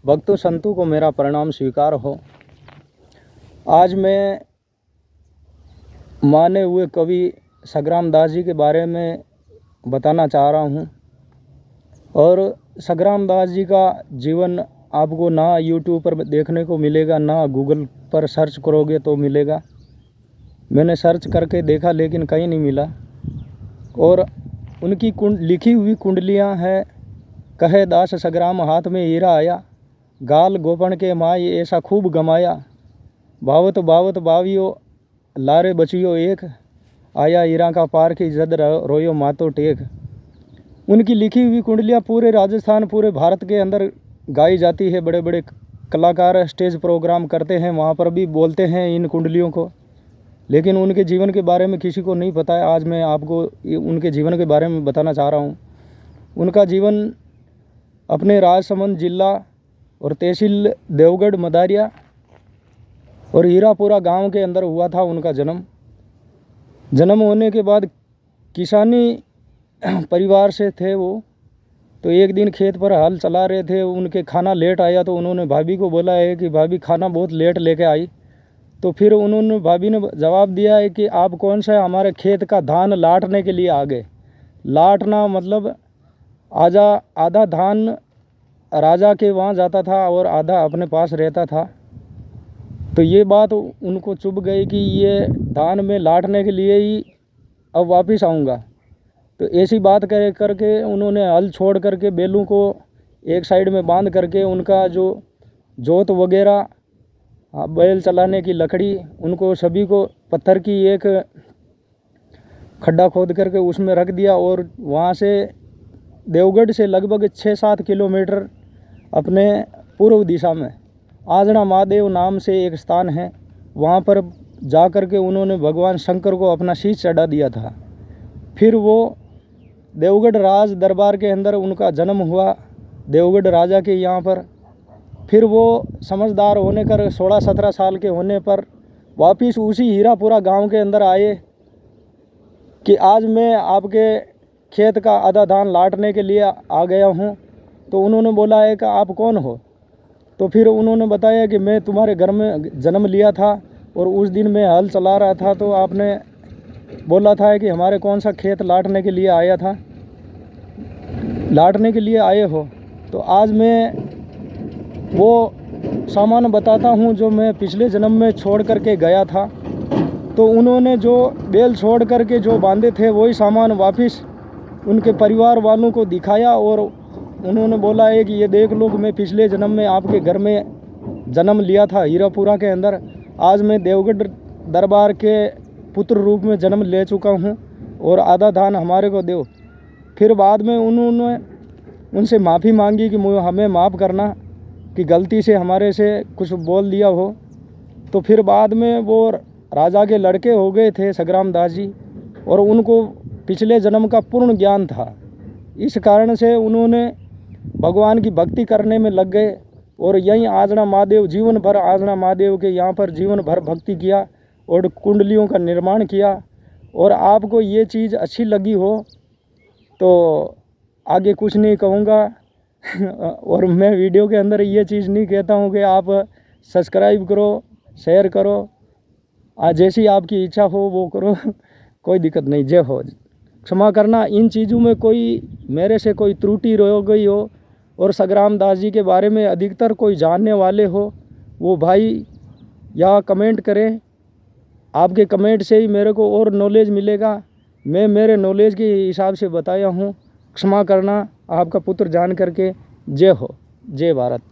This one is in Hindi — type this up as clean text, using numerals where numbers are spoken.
भक्तों संतों को मेरा प्रणाम स्वीकार हो। आज मैं माने हुए कवि संग्राम दास जी के बारे में बताना चाह रहा हूँ। और संग्राम दास जी का जीवन आपको ना यूट्यूब पर देखने को मिलेगा, ना गूगल पर सर्च करोगे तो मिलेगा। मैंने सर्च करके देखा लेकिन कहीं नहीं मिला। और उनकी लिखी हुई कुंडलियाँ हैं। कहे दास संग्राम हाथ में हीरा आया, गाल गोपन के माय ऐसा खूब गमाया। बावत बावत बावियो लारे बचियो एक, आया हीरा का पार की जद रोयो मातो टेक। उनकी लिखी हुई कुंडलियाँ पूरे राजस्थान, पूरे भारत के अंदर गाई जाती है। बड़े बड़े कलाकार स्टेज प्रोग्राम करते हैं, वहाँ पर भी बोलते हैं इन कुंडलियों को। लेकिन उनके जीवन के बारे में किसी को नहीं पता है। आज मैं आपको उनके जीवन के बारे में बताना चाह रहा हूँ। उनका जीवन अपने राजसमंद जिला और तहसील देवगढ़ मदारिया और हीरापुरा गांव के अंदर हुआ था उनका जन्म होने के बाद किसानी परिवार से थे वो। तो एक दिन खेत पर हल चला रहे थे, उनके खाना लेट आया तो उन्होंने भाभी को बोला है कि भाभी खाना बहुत लेट लेके आई। तो फिर भाभी ने जवाब दिया है कि आप कौन सा हमारे खेत का धान लाटने के लिए आ गए। लाटना मतलब आधा धान राजा के वहाँ जाता था और आधा अपने पास रहता था। तो ये बात उनको चुभ गई कि ये धान में लाटने के लिए ही अब वापस आऊँगा। तो ऐसी बात करके उन्होंने हल छोड़ करके बैलों को एक साइड में बांध करके उनका जो जोत वगैरह, बैल चलाने की लकड़ी, उनको सभी को पत्थर की एक खड्डा खोद करके उसमें रख दिया। और वहाँ से देवगढ़ से लगभग 6-7 किलोमीटर अपने पूर्व दिशा में आजना महादेव नाम से एक स्थान है, वहाँ पर जा कर के उन्होंने भगवान शंकर को अपना शीश चढ़ा दिया था। फिर वो देवगढ़ राज दरबार के अंदर उनका जन्म हुआ, देवगढ़ राजा के यहाँ पर। फिर वो समझदार होने कर 16-17 साल के होने पर वापिस उसी हीरापुरा गांव के अंदर आए कि आज मैं आपके खेत का आधा धान लाटने के लिए आ गया हूँ। तो उन्होंने बोला है कि आप कौन हो। तो फिर उन्होंने बताया कि मैं तुम्हारे घर में जन्म लिया था और उस दिन मैं हल चला रहा था तो आपने बोला था कि हमारे कौन सा खेत लाटने के लिए आए हो। तो आज मैं वो सामान बताता हूँ जो मैं पिछले जन्म में छोड़ करके गया था। तो उन्होंने जो बैल छोड़ करके जो बांधे थे वही सामान वापस उनके परिवार वालों को दिखाया और उन्होंने बोला है कि ये देख लो, मैं पिछले जन्म में आपके घर में जन्म लिया था हीरापुरा के अंदर। आज मैं देवगढ़ दरबार के पुत्र रूप में जन्म ले चुका हूँ और आधा धान हमारे को दो। फिर बाद में उन्होंने उनसे माफ़ी मांगी कि हमें माफ़ करना कि गलती से हमारे से कुछ बोल दिया हो। तो फिर बाद में वो राजा के लड़के हो गए थे संग्राम दास जी, और उनको पिछले जन्म का पूर्ण ज्ञान था। इस कारण से उन्होंने भगवान की भक्ति करने में लग गए और यहीं आजना महादेव, जीवन भर आजना महादेव के यहाँ पर जीवन भर भक्ति किया और कुंडलियों का निर्माण किया। और आपको ये चीज़ अच्छी लगी हो तो आगे कुछ नहीं कहूँगा। और मैं वीडियो के अंदर ये चीज़ नहीं कहता हूँ कि आप सब्सक्राइब करो, शेयर करो, जैसी आपकी इच्छा हो वो करो, कोई दिक्कत नहीं। जय हो। क्षमा करना इन चीज़ों में कोई मेरे से कोई त्रुटि रह गई हो और संग्राम दास जी के बारे में अधिकतर कोई जानने वाले हो वो भाई या कमेंट करें। आपके कमेंट से ही मेरे को और नॉलेज मिलेगा। मैं मेरे नॉलेज के हिसाब से बताया हूँ। क्षमा करना आपका पुत्र जान करके। जय हो, जय भारत।